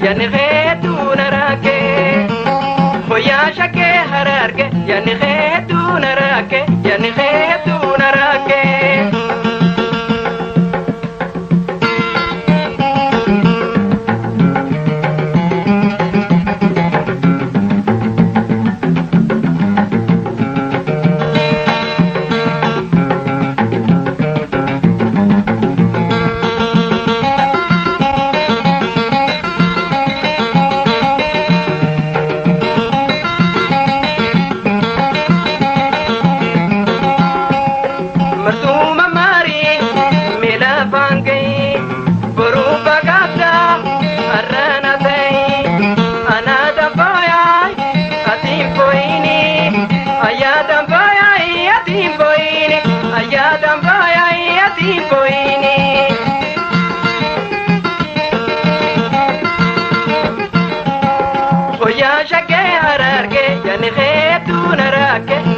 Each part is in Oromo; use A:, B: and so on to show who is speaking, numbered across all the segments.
A: yani kheduna rake hoya shake hararke yani kheduna rake yani kheduna rake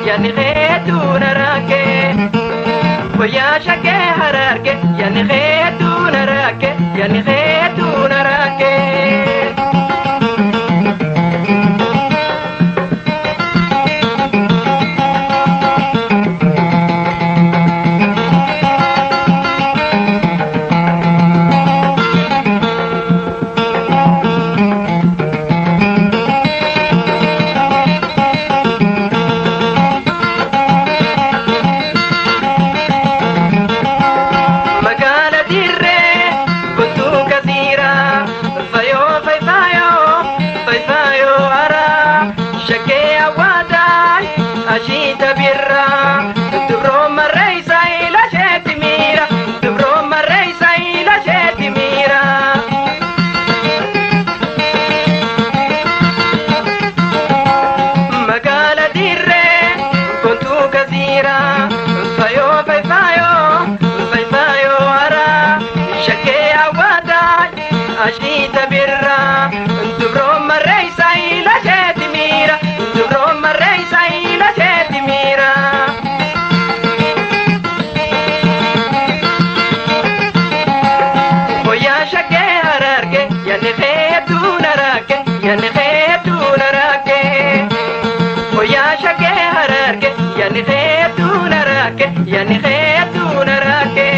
A: yani kheduna rake hoya shake hararke yani kheduna rake yani kheduna rake Ashita birra, dubro marreisa ila sheti mira, dubro marreisa ila sheti mira. Magala dirre, con tu casira, fayo ara, shake awada, ashita birra, dubro marreisa ila sheti mira, dubro marreisa ila sheti mira. Hoya shake hararke yani kheduna rake yani kheduna rake hoya shake hararke yani kheduna rake yani kheduna rake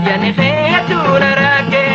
A: yani kheduna rake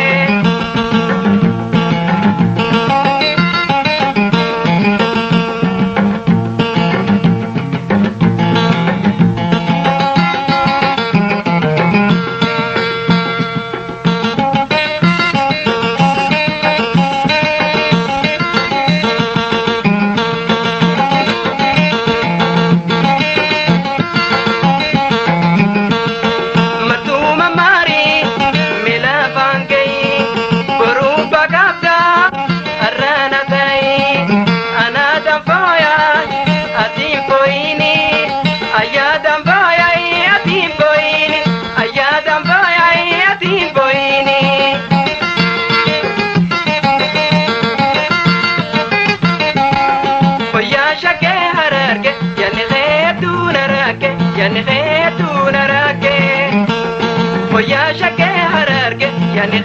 A: yani kheduna rake yani kheduna rake hoya shake hararke yani